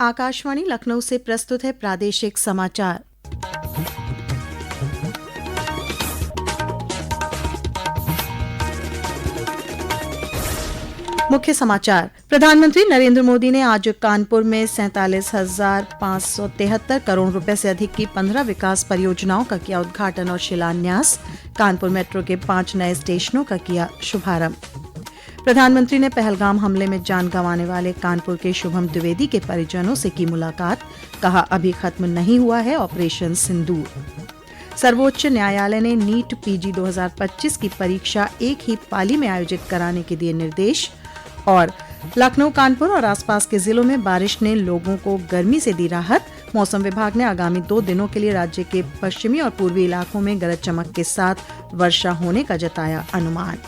आकाशवाणी लखनऊ से प्रस्तुत है प्रादेशिक समाचार। मुख्य समाचार। प्रधानमंत्री नरेंद्र मोदी ने आज कानपुर में 47,573 करोड़ रुपए से अधिक की 15 विकास परियोजनाओं का किया उद्घाटन और शिलान्यास। कानपुर मेट्रो के 5 नए स्टेशनों का किया शुभारंभ। प्रधानमंत्री ने पहलगाम हमले में जान गंवाने वाले कानपुर के शुभम द्विवेदी के परिजनों से की मुलाकात। कहा, अभी खत्म नहीं हुआ है ऑपरेशन सिंदूर। सर्वोच्च न्यायालय ने नीट पीजी 2025 की परीक्षा एक ही पाली में आयोजित कराने के दिए निर्देश। और लखनऊ, कानपुर और आसपास के जिलों में बारिश ने लोगों को गर्मी से दी राहत। मौसम विभाग ने आगामी 2 दिनों के लिए राज्य के पश्चिमी और पूर्वी इलाकों में गरज चमक के साथ वर्षा होने का जताया अनुमान।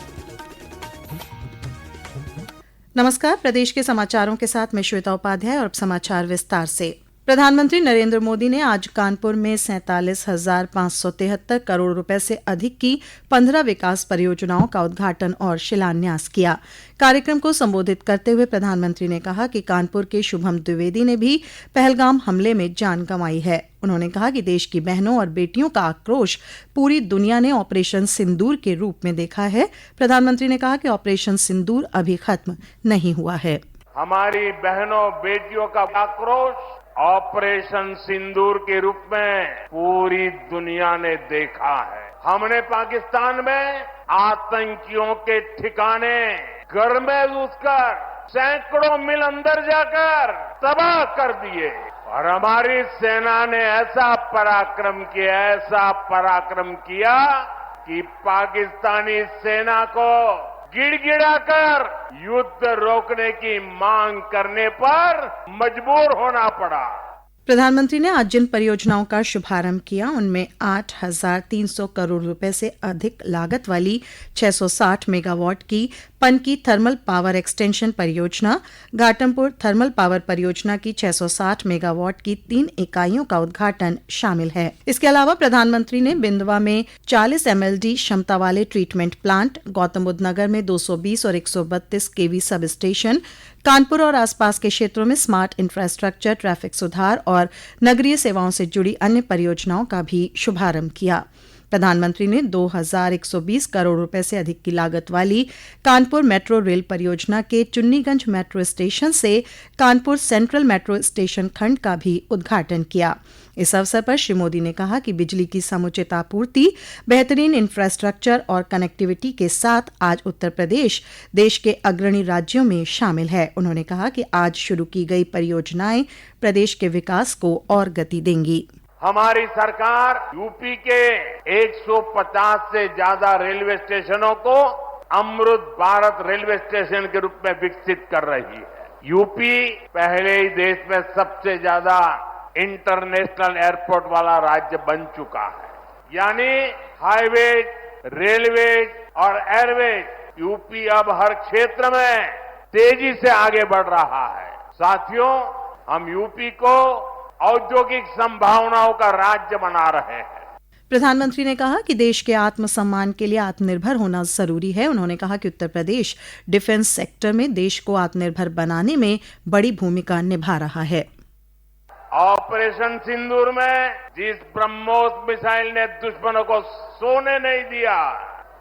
नमस्कार, प्रदेश के समाचारों के साथ मैं श्वेता उपाध्याय और अब समाचार विस्तार से। प्रधानमंत्री नरेंद्र मोदी ने आज कानपुर में 47,573 करोड़ रुपए से अधिक की 15 विकास परियोजनाओं का उद्घाटन और शिलान्यास किया। कार्यक्रम को संबोधित करते हुए प्रधानमंत्री ने कहा कि कानपुर के शुभम द्विवेदी ने भी पहलगाम हमले में जान गंवाई है। उन्होंने कहा कि देश की बहनों और बेटियों का आक्रोश पूरी दुनिया ने ऑपरेशन सिंदूर के रूप में देखा है। प्रधानमंत्री ने कहा कि ऑपरेशन सिंदूर अभी खत्म नहीं हुआ है। हमारी बहनों बेटियों का आक्रोश ऑपरेशन सिंदूर के रूप में पूरी दुनिया ने देखा है। हमने पाकिस्तान में आतंकियों के ठिकाने घर में घुसकर सैकड़ों मील अंदर जाकर तबाह कर दिए और हमारी सेना ने ऐसा पराक्रम किया कि पाकिस्तानी सेना को गिड़गिड़ाकर युद्ध रोकने की मांग करने पर मजबूर होना पड़ा। प्रधानमंत्री ने आज जिन परियोजनाओं का शुभारंभ किया उनमें 8,300 करोड़ रुपए से अधिक लागत वाली 660 मेगावाट की पनकी थर्मल पावर एक्सटेंशन परियोजना, घाटमपुर थर्मल पावर परियोजना की 660 मेगावाट की 3 इकाइयों का उद्घाटन शामिल है। इसके अलावा प्रधानमंत्री ने बिंदवा में 40 MLD क्षमता वाले ट्रीटमेंट प्लांट, गौतम बुद्ध नगर में 220 और 132 kV सब स्टेशन, कानपुर और आसपास के क्षेत्रों में स्मार्ट इंफ्रास्ट्रक्चर, ट्रैफिक सुधार और नगरीय सेवाओं से जुड़ी अन्य परियोजनाओं का भी शुभारंभ किया। प्रधानमंत्री ने 2,120 करोड़ रुपए से अधिक की लागत वाली कानपुर मेट्रो रेल परियोजना के चुन्नीगंज मेट्रो स्टेशन से कानपुर सेंट्रल मेट्रो स्टेशन खंड का भी उद्घाटन किया। इस अवसर पर श्री मोदी ने कहा कि बिजली की समुचित आपूर्ति, बेहतरीन इंफ्रास्ट्रक्चर और कनेक्टिविटी के साथ आज उत्तर प्रदेश देश के अग्रणी राज्यों में शामिल है। उन्होंने कहा कि आज शुरू की गई परियोजनाएं प्रदेश के विकास को और गति देंगी। हमारी सरकार यूपी के 150 से ज्यादा रेलवे स्टेशनों को अमृत भारत रेलवे स्टेशन के रूप में विकसित कर रही है। यूपी पहले ही देश में सबसे ज्यादा इंटरनेशनल एयरपोर्ट वाला राज्य बन चुका है। यानी हाईवे, रेलवे और एयरवेज यूपी अब हर क्षेत्र में तेजी से आगे बढ़ रहा है। साथियों, हम यूपी को औद्योगिक संभावनाओं का राज्य बना रहे हैं। प्रधानमंत्री ने कहा कि देश के आत्मसम्मान के लिए आत्मनिर्भर होना जरूरी है। उन्होंने कहा कि उत्तर प्रदेश डिफेंस सेक्टर में देश को आत्मनिर्भर बनाने में बड़ी भूमिका निभा रहा है। ऑपरेशन सिंदूर में जिस ब्रह्मोस मिसाइल ने दुश्मनों को सोने नहीं दिया,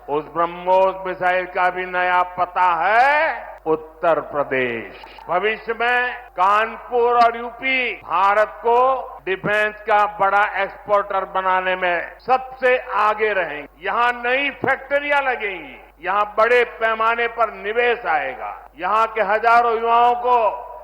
उस ब्रह्मोस मिसाइल का भी नया पता है उत्तर प्रदेश। भविष्य में कानपुर और यूपी भारत को डिफेंस का बड़ा एक्सपोर्टर बनाने में सबसे आगे रहेंगे। यहाँ नई फैक्ट्रियां लगेंगी, यहाँ बड़े पैमाने पर निवेश आएगा, यहाँ के हजारों युवाओं को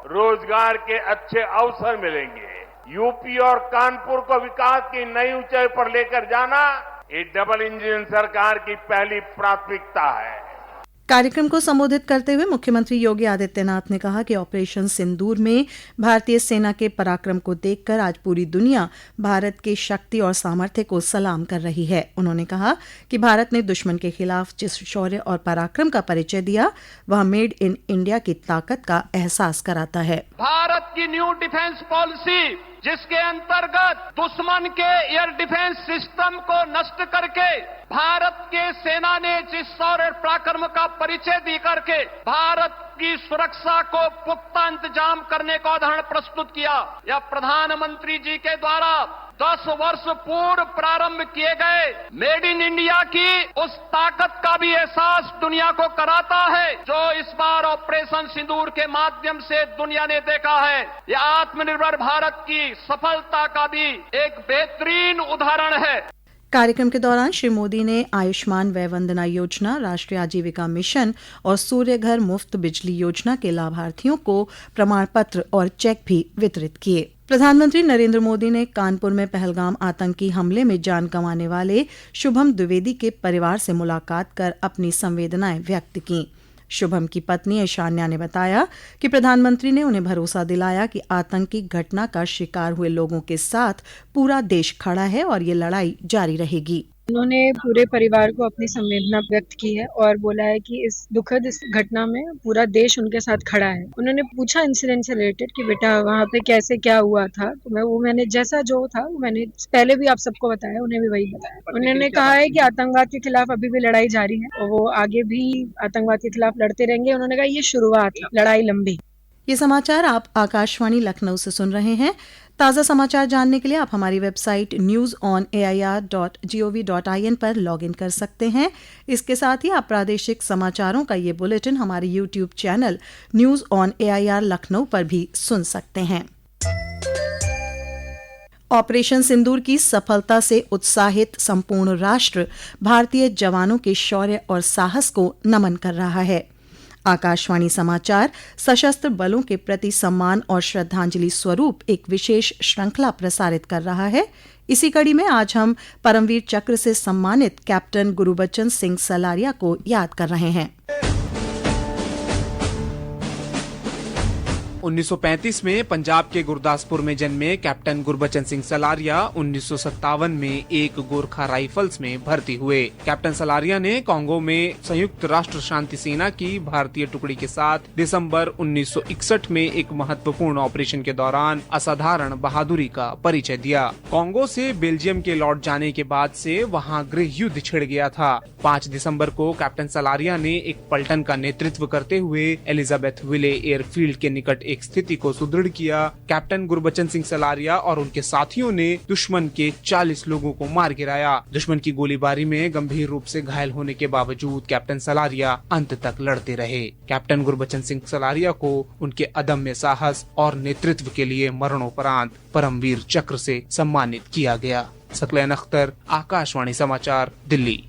रोजगार के अच्छे अवसर मिलेंगे। यूपी और कानपुर को विकास की नई ऊंचाई पर लेकर जाना ये डबल इंजन सरकार की पहली प्राथमिकता है। कार्यक्रम को संबोधित करते हुए मुख्यमंत्री योगी आदित्यनाथ ने कहा कि ऑपरेशन सिंदूर में भारतीय सेना के पराक्रम को देखकर आज पूरी दुनिया भारत की शक्ति और सामर्थ्य को सलाम कर रही है। उन्होंने कहा कि भारत ने दुश्मन के खिलाफ जिस शौर्य और पराक्रम का परिचय दिया, वह मेड इन इंडिया की ताकत का एहसास कराता है। भारत की न्यू डिफेंस पॉलिसी, जिसके अंतर्गत दुश्मन के एयर डिफेंस सिस्टम को नष्ट करके भारत के सेना ने जिस शौर्य पराक्रम का परिचय दी करके भारत की सुरक्षा को पुख्ता इंतजाम करने का उदाहरण प्रस्तुत किया। या प्रधानमंत्री जी के द्वारा 10 वर्ष पूर्व प्रारंभ किए गए मेड इन इंडिया की उस ताकत का भी एहसास दुनिया को कराता है, जो इस बार ऑपरेशन सिंदूर के माध्यम से दुनिया ने देखा है। यह आत्मनिर्भर भारत की सफलता का भी एक बेहतरीन उदाहरण है। कार्यक्रम के दौरान श्री मोदी ने आयुष्मान वय वंदना योजना, राष्ट्रीय आजीविका मिशन और सूर्य घर मुफ्त बिजली योजना के लाभार्थियों को प्रमाण पत्र और चेक भी वितरित किए। प्रधानमंत्री नरेंद्र मोदी ने कानपुर में पहलगाम आतंकी हमले में जान गंवाने वाले शुभम द्विवेदी के परिवार से मुलाकात कर अपनी संवेदनाएं व्यक्त की। शुभम की पत्नी ईशान्या ने बताया कि प्रधानमंत्री ने उन्हें भरोसा दिलाया कि आतंकी घटना का शिकार हुए लोगों के साथ पूरा देश खड़ा है और ये लड़ाई जारी रहेगी। उन्होंने पूरे परिवार को अपनी संवेदना व्यक्त की है और बोला है कि इस दुखद घटना में पूरा देश उनके साथ खड़ा है। उन्होंने पूछा इंसिडेंट से रिलेटेड कि बेटा वहाँ पे कैसे क्या हुआ था, तो मैंने जैसा जो था वो मैंने पहले भी आप सबको बताया, उन्हें भी वही बताया। उन्होंने कहा है कि आतंकवाद के खिलाफ अभी भी लड़ाई जारी है और वो आगे भी आतंकवाद के खिलाफ लड़ते रहेंगे। उन्होंने कहा ये शुरुआत है, लड़ाई लंबी। ये समाचार आप आकाशवाणी लखनऊ से सुन रहे हैं। ताज़ा समाचार जानने के लिए आप हमारी वेबसाइट newsonair.gov.in पर लॉगिन कर सकते हैं। इसके साथ ही आप प्रादेशिक समाचारों का ये बुलेटिन हमारे YouTube channel news on AIR Lucknow पर भी सुन सकते हैं। ऑपरेशन सिंदूर की सफलता से उत्साहित संपूर्ण राष्ट्र भारतीय जवानों के शौर्य और साहस को नमन कर रहा है। आकाशवाणी समाचार सशस्त्र बलों के प्रति सम्मान और श्रद्धांजलि स्वरूप एक विशेष श्रृंखला प्रसारित कर रहा है। इसी कड़ी में आज हम परमवीर चक्र से सम्मानित कैप्टन गुरबचन सिंह सलारिया को याद कर रहे हैं। 1935 में पंजाब के गुरदासपुर में जन्मे कैप्टन गुरबचन सिंह सलारिया 1957 में एक गोरखा राइफल्स में भर्ती हुए। कैप्टन सलारिया ने कांगो में संयुक्त राष्ट्र शांति सेना की भारतीय टुकड़ी के साथ दिसंबर 1961 में एक महत्वपूर्ण ऑपरेशन के दौरान असाधारण बहादुरी का परिचय दिया। कांगो से बेल्जियम के लौट जाने के बाद से वहां गृह युद्ध छिड़ गया था। 5 दिसंबर को कैप्टन सलारिया ने एक पलटन का नेतृत्व करते हुए एलिजाबेथ विले एयरफील्ड के निकट एक स्थिति को सुदृढ़ किया। कैप्टन गुरबचन सिंह सलारिया और उनके साथियों ने दुश्मन के 40 लोगों को मार गिराया। दुश्मन की गोलीबारी में गंभीर रूप से घायल होने के बावजूद कैप्टन सलारिया अंत तक लड़ते रहे। कैप्टन गुरबचन सिंह सलारिया को उनके अदम्य साहस और नेतृत्व के लिए मरणोपरांत परमवीर चक्र से सम्मानित किया गया। सकलैन अख्तर, आकाशवाणी समाचार, दिल्ली।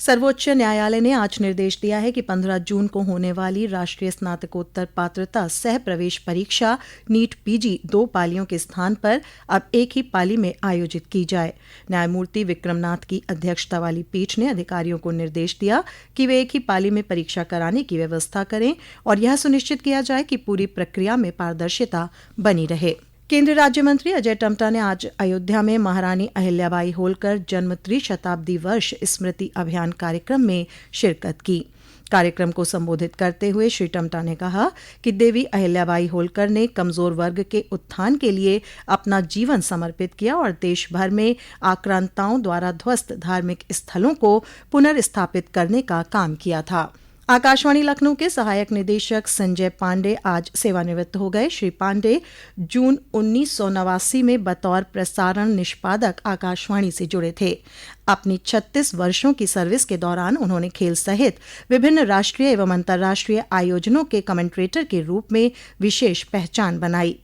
सर्वोच्च न्यायालय ने आज निर्देश दिया है कि 15 जून को होने वाली राष्ट्रीय स्नातकोत्तर पात्रता सह प्रवेश परीक्षा नीट पीजी 2 पालियों के स्थान पर अब एक ही पाली में आयोजित की जाए। न्यायमूर्ति विक्रमनाथ की अध्यक्षता वाली पीठ ने अधिकारियों को निर्देश दिया कि वे एक ही पाली में परीक्षा कराने की व्यवस्था करें और यह सुनिश्चित किया जाए कि पूरी प्रक्रिया में पारदर्शिता बनी रहे। केंद्रीय राज्य मंत्री अजय टम्टा ने आज अयोध्या में महारानी अहिल्याबाई होलकर जन्म त्रिशताब्दी वर्ष स्मृति अभियान कार्यक्रम में शिरकत की। कार्यक्रम को संबोधित करते हुए श्री टम्टा ने कहा कि देवी अहिल्याबाई होलकर ने कमजोर वर्ग के उत्थान के लिए अपना जीवन समर्पित किया और देश भर में आक्रांताओं द्वारा ध्वस्त धार्मिक स्थलों को पुनर्स्थापित करने का काम किया था। आकाशवाणी लखनऊ के सहायक निदेशक संजय पांडे आज सेवानिवृत्त हो गए। श्री पांडे जून 1989 में बतौर प्रसारण निष्पादक आकाशवाणी से जुड़े थे। अपनी 36 वर्षों की सर्विस के दौरान उन्होंने खेल सहित विभिन्न राष्ट्रीय एवं अंतर्राष्ट्रीय आयोजनों के कमेंट्रेटर के रूप में विशेष पहचान बनाई।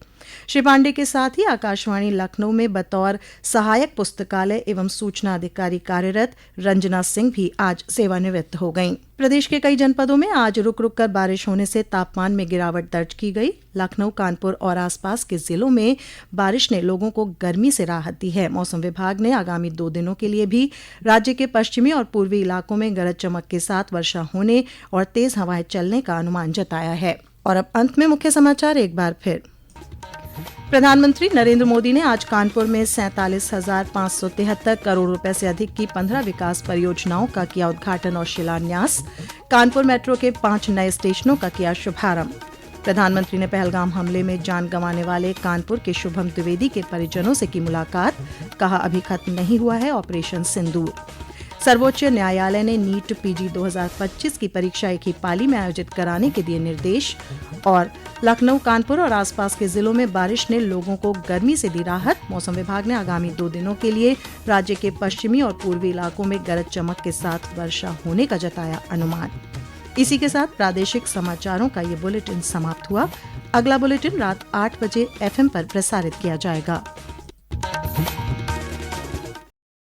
श्री पांडे के साथ ही आकाशवाणी लखनऊ में बतौर सहायक पुस्तकालय एवं सूचना अधिकारी कार्यरत रंजना सिंह भी आज सेवानिवृत्त हो गईं। प्रदेश के कई जनपदों में आज रुक रुक कर बारिश होने से तापमान में गिरावट दर्ज की गई। लखनऊ, कानपुर और आसपास के जिलों में बारिश ने लोगों को गर्मी से राहत दी है। मौसम विभाग ने आगामी 2 दिनों के लिए भी राज्य के पश्चिमी और पूर्वी इलाकों में गरज चमक के साथ वर्षा होने और तेज हवाएं चलने का अनुमान जताया है। और अब अंत में मुख्य समाचार एक बार फिर। प्रधानमंत्री नरेंद्र मोदी ने आज कानपुर में 47,573 करोड़ रुपए से अधिक की 15 विकास परियोजनाओं का किया उद्घाटन और शिलान्यास। कानपुर मेट्रो के 5 नए स्टेशनों का किया शुभारंभ। प्रधानमंत्री ने पहलगाम हमले में जान गंवाने वाले कानपुर के शुभम द्विवेदी के परिजनों से की मुलाकात, कहा अभी खत्म नहीं हुआ है ऑपरेशन सिंदूर। सर्वोच्च न्यायालय ने नीट पीजी 2025 की परीक्षा एक ही पाली में आयोजित कराने के दिए निर्देश। और लखनऊ, कानपुर और आसपास के जिलों में बारिश ने लोगों को गर्मी से दी राहत। मौसम विभाग ने आगामी 2 दिनों के लिए राज्य के पश्चिमी और पूर्वी इलाकों में गरज चमक के साथ वर्षा होने का जताया अनुमान। इसी के साथ प्रादेशिक समाचारों का ये बुलेटिन समाप्त हुआ। अगला बुलेटिन रात 8 बजे FM पर प्रसारित किया जाएगा।